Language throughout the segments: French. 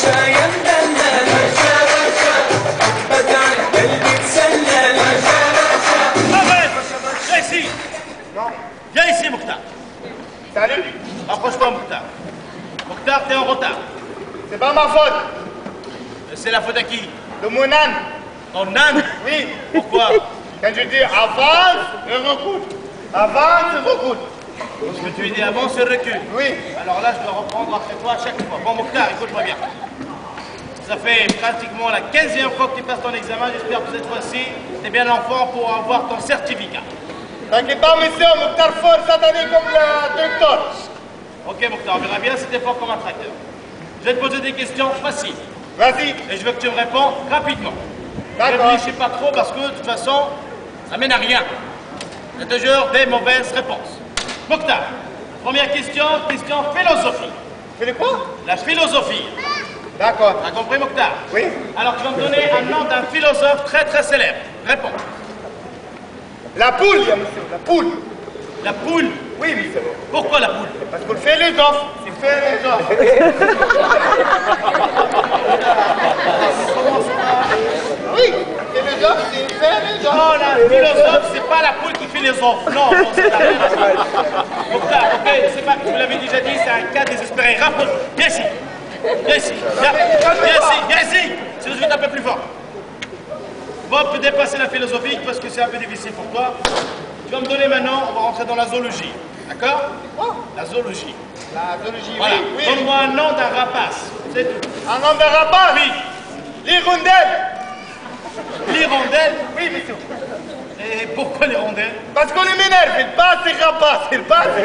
يا مدلل حبك على قلبي تسلل. Viens ici. Non. Viens ici, Mokhtar. Salut. Approche-toi, Mokhtar. Mokhtar, t'es en retard. C'est pas ma faute. C'est la faute à qui? De mon âne. Ton âne? Oui. Pourquoi? Quand je dis avance et recule. Avance et recule. Parce que tu dis avance et recule. Oui. Alors là, je dois reprendre après toi à chaque fois. Bon, Mokhtar, écoute-moi bien. Ça fait pratiquement la 15e fois que tu passes ton examen. J'espère que cette fois-ci, t'es bien l'enfant pour avoir ton certificat. T'inquiète pas, monsieur, Mokhtar fort cette année comme le docteur. Ok, Mokhtar, on verra bien si t'es fort comme un tracteur. Je vais te poser des questions faciles. Vas-y. Et je veux que tu me réponds rapidement. D'accord. Réfléchis pas trop parce que de toute façon, ça mène à rien. C'est toujours des mauvaises réponses. Mokhtar, première question, question philosophie. Fais le quoi? La philosophie. D'accord. T'as compris, Mokhtar? Oui. Alors, tu vas me donner un nom d'un philosophe très très célèbre. Réponds. La poule, monsieur, la poule. La poule. Oui, monsieur. Pourquoi la poule? Parce qu'on fait les offres. Il fait les offres. Oui, il fait les offres, il fait les offres. Non, la philosophe, c'est pas la poule qui fait les offres. Non, non, c'est pas rien à voir. Mokhtar, ok, c'est pas, je vous l'avais déjà dit, c'est un cas désespéré. Rapproche. Viens ici. Viens ici. Viens ici. Sinon, je vais taper plus fort. Bon, on peut dépasser la philosophie parce que c'est un peu difficile pour toi. Tu vas me donner maintenant, on va rentrer dans la zoologie. D'accord? La zoologie. La zoologie, Voilà. oui, oui. Donne-moi un nom d'un rapace. C'est tout. Un nom de rapace? Oui. L'hirondelle. L'hirondelle. Oui, monsieur. Et pourquoi l'hirondelle? Parce qu'on est m'énerve, il passe et rapace, il passe et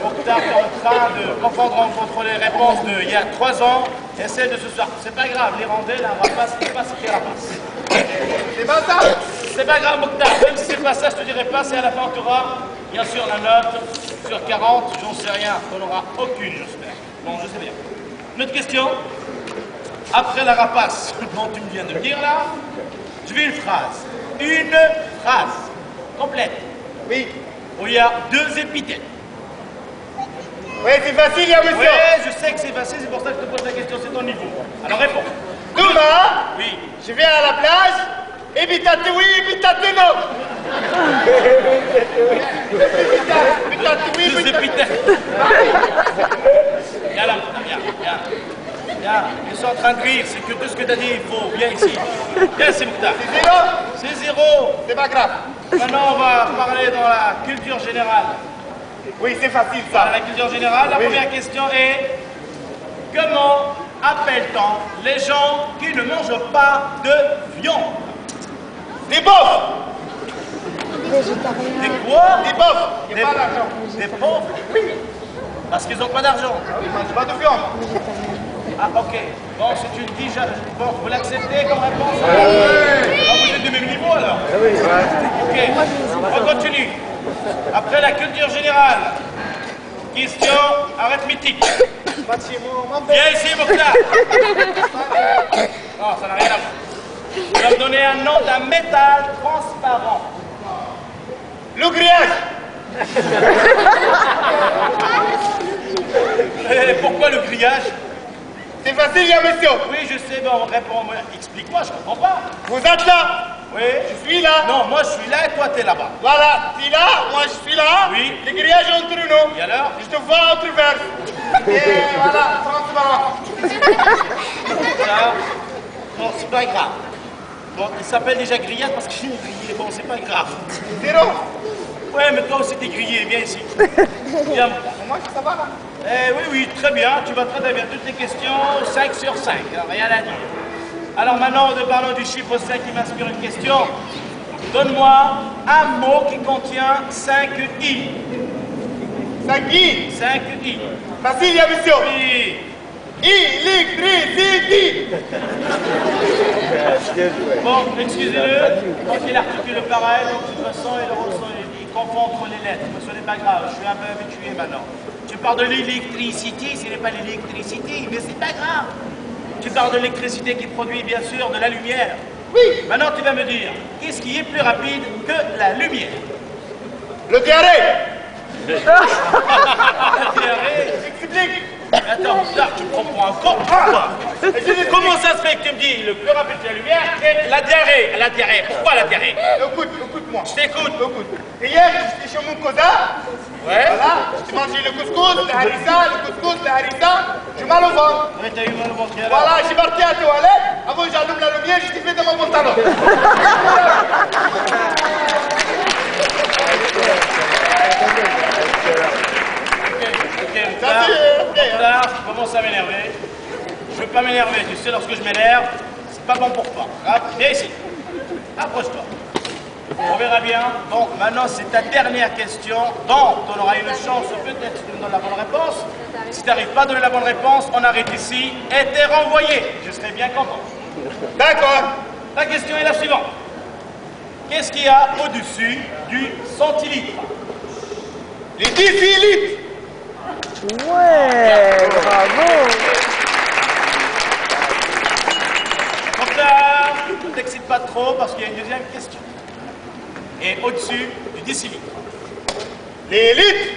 Mokhtar, t'es en train de confondre entre les réponses d'il y a 3 ans et celles de ce soir. C'est pas grave, l'hirondelle, un rapace, c'est pas ce qu'est rapace. C'est pas ça? C'est pas grave, Mokhtar, même si c'est pas ça, je te dirai pas, c'est à la fin tu auras, bien sûr, la note sur 40, j'en sais rien, on n'aura aucune, j'espère. Bon, je sais bien. Une autre question? Après la rapace, dont tu me viens de me dire là, je veux une phrase. Une phrase complète. Oui. Où il y a 2 épithètes. Oui, c'est facile, monsieur. Oui, je sais que c'est facile, c'est pour ça que je te pose la question, c'est ton niveau. Alors réponds. Demain, Oui. je vais à la plage, et bitate oui, bitate non. Bitate oui, 2 bitate. épithètes. Viens là, viens. Viens, ils sont en train de rire, c'est que tout ce que tu as dit, il faut. Viens ici. Viens ici, Mokhtar. C'est zéro? C'est 0. C'est pas grave. Maintenant, on va parler dans la culture générale. Oui, c'est facile Dans ça. la culture générale, la Oui. première question est comment appelle-t-on les gens qui ne mangent pas de viande? Des bofs. Des quoi? Des bofs. Il n'y a pas d'argent. Des pauvres? Oui. Parce qu'ils n'ont pas d'argent. Ah oui, mange pas de viande. Ah, ok. Bon, si tu le dis, bon, vous l'acceptez comme réponse? Ah, vous êtes du même niveau alors? Ok, on continue. Après la culture générale, question arithmétique. Viens ici, Mokhtar. Non, ça n'a rien à voir. Tu vas me donner un nom d'un métal transparent. Le grillage. Et pourquoi le grillage? C'est facile, monsieur. Oui, je sais, bon, réponds-moi. Explique-moi, je comprends pas. Vous êtes là. Oui. Je suis là. Non, moi je suis là et toi t'es là-bas. Voilà, tu es là, moi je suis là. Oui. Le grillage entre nous. Et alors? Je te vois en traverse. Et voilà, transparent. Ça, bon, c'est pas grave. Bon, il s'appelle déjà grillage parce qu'il est grillé. Bon, c'est pas grave. Zéro. Ouais, mais toi aussi t'es grillé, viens ici. Viens. Moi, ça va là. Oui, oui, très bien. Tu vas très bien. Toutes les questions, 5 sur 5. Rien à dire. Alors maintenant, nous parlons du chiffre 5 qui m'inspire une question. Donne-moi un mot qui contient 5 i. 5 I. 5 i. Facile, monsieur. Oui. Électricité. Bon, excusez-le. Quand il articule pareil, donc de toute façon, il confond entre les lettres. Mais ce n'est pas grave. Je suis un peu habitué maintenant. Tu parles de l'électricité, ce n'est pas l'électricité, mais c'est pas grave. Tu parles de l'électricité qui produit bien sûr de la lumière. Oui. Maintenant tu vas me dire, qu'est-ce qui est plus rapide que la lumière? Le diarrhée. La diarrhée. Explique. Attends, là, tu me prends pour un con ou quoi? Comment ça se fait que tu me dis le plus rapide de la lumière et la diarrhée? La diarrhée, pourquoi la diarrhée? Écoute-moi. Je t'écoute. Écoute. Hier, j'étais chez mon cousin. Ouais. Voilà. J'ai mangé le couscous, le harissa. J'ai mal au ventre. Ouais, t'as eu mal au ventre alors? Voilà, j'ai parti à la toilette. Avant que j'allume la lumière, j'ai fait dans mon pantalon. Ok, Ça, c'est ok, là, je commence à m'énerver. Je veux pas m'énerver, tu sais, lorsque je m'énerve, c'est pas bon pour toi. Ah, viens ici. Approche-toi. On verra bien. Donc, maintenant, c'est ta dernière question. Donc, on aura une chance peut-être si tu me donnes la bonne réponse. Si tu n'arrives pas à donner la bonne réponse, on arrête ici et t'es renvoyé. Je serai bien content. D'accord. La question est la suivante. Qu'est-ce qu'il y a au-dessus du centilitre? Les 10 litres. Ouais, bravo. Donc là, ne t'excite pas trop parce qu'il y a une deuxième question. Et au-dessus du décilitre. Les litres.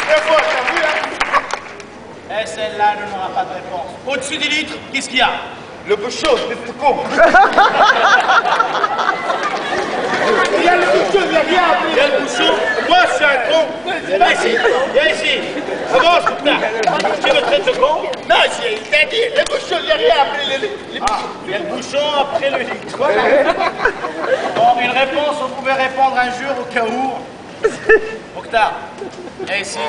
C'est quoi, t'as vu, hein? Et celle-là ne n'aura pas de réponse. Au-dessus du litre, qu'est-ce qu'il y a? Le bouchon, c'est ce con. Il y a le bouchon, il y a rien à Il y a le bouchon. Moi, je suis un con. Viens ici. Viens ici. Avance, putain. Tu me traites de con? Non, il t'a dit, le bouchon, il y a rien après les Il y a le bouchon après le litre. Bon, une réponse, on pouvait répondre un jour au cas où. Mokhtar, viens ici.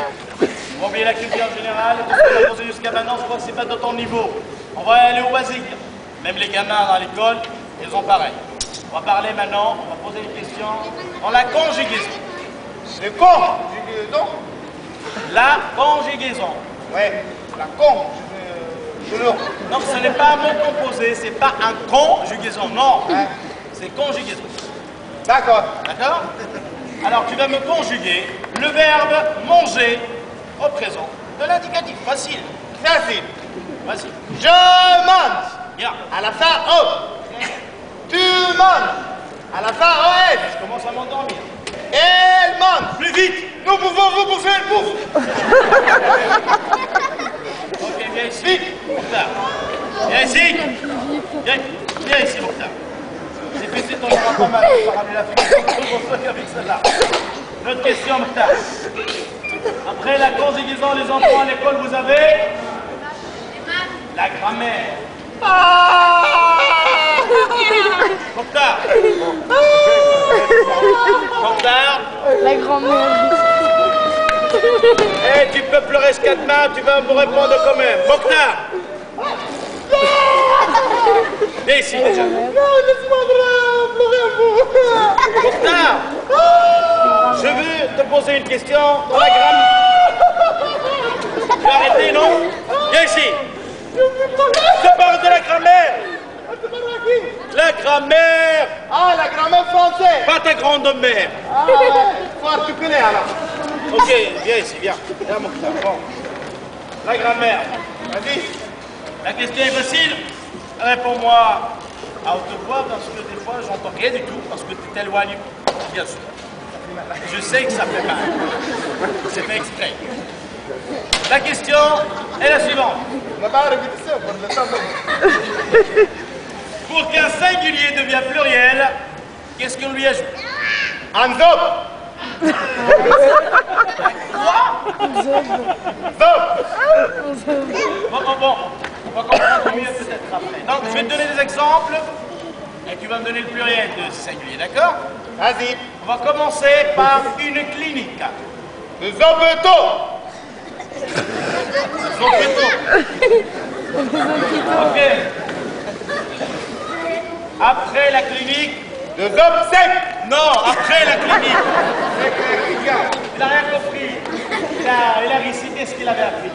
On va oublier la culture générale. Tout ce qu'on a posé jusqu'à maintenant, je crois que c'est pas de ton niveau. On va aller au basique. Même les gamins dans l'école, ils ont pareil. On va parler maintenant, on va poser une question dans la conjugaison. Le con, donc. La conjugaison. Ouais, la con, Donc ce n'est pas un mot composé, c'est pas un conjugaison, non. C'est conjugaison. D'accord. D'accord? Alors tu vas me conjuguer le verbe manger au présent de l'indicatif. Facile. Facile. Vas-y. Je mange. Bien. À la fin, O. Tu manges. À la fin, OS. Je commence à m'endormir. Elle mange. Plus vite. Nous pouvons vous bouffer le bouffe. Ok, viens ici. Mokhtar. Viens ici. Viens ici, Mokhtar. J'ai baissé ton droit pas mal. Je vais ramener la fille avec celle-là. Une autre question, Mokhtar. Après la conjugaison, les enfants à l'école, vous avez la grammaire. Mokhtar. Mokhtar. La grand-mère. Eh, tu peux pleurer jusqu'à demain, tu vas me répondre quand même. Mokhtar. Viens ici déjà. Non, laisse-moi pleurer un peu. Mokhtar. Je veux te poser une question dans la grammaire. Tu vas arrêter, non? Viens ici. Je te parle de la grammaire. La grammaire. Ah, la grammaire française. Pas ta grande-mère. Ah, ouais. Toi, tu connais alors. Ok, viens ici, viens. Viens, Mokhtar. Bon. La grammaire. Vas-y. La question est facile. Réponds-moi à haute voix parce que des fois, j'entends rien du tout parce que tu t'éloignes. Bien sûr. Je sais que ça fait mal. C'est fait exprès. La question est la suivante. On va répétition pour le temps. Pour qu'un singulier devienne pluriel, qu'est-ce qu'on lui ajoute? Un zop. Quoi? Zop. Bon. On va comprendre mieux peut-être après. Donc, je vais te donner des exemples et tu vas me donner le pluriel de singulier, d'accord? Vas-y. On va commencer par une clinique. Le zobeto. Ok. Après la clinique. Le zop sec. Non, après la clinique. Il n'a rien compris. Il a récité ce qu'il avait appris.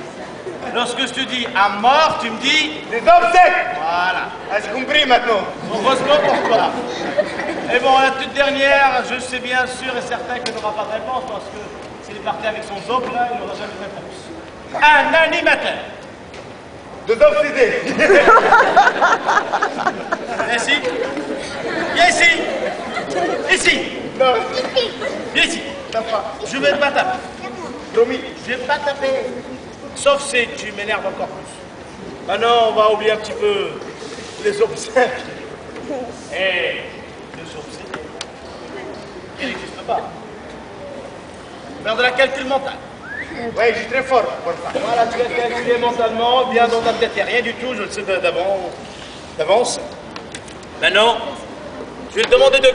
Lorsque je te dis à mort, tu me dis. Le zop sec. Voilà. Ah, j'ai compris maintenant. Heureusement pour toi. Et bon, la toute dernière, je sais bien sûr et certain qu'il n'aura pas de réponse parce que s'il est parti avec son zop, là, il n'aura jamais de réponse. Un animateur. Le zop cédé. Viens ici. Viens ici. Ici. Non, Viens ici. t'as pas. Je vais pas taper. Promis. Je vais pas taper. Sauf si tu m'énerves encore plus. Maintenant, on va oublier un petit peu les obsèques. Et les obsèques, qui n'existent pas. Faire de la calcul mental. Ouais, je suis très fort pour ça. Voilà, tu vas calculer mentalement, bien dans ta tête, il n'y a rien du tout, je le sais d'avance. Maintenant, je vais te demander de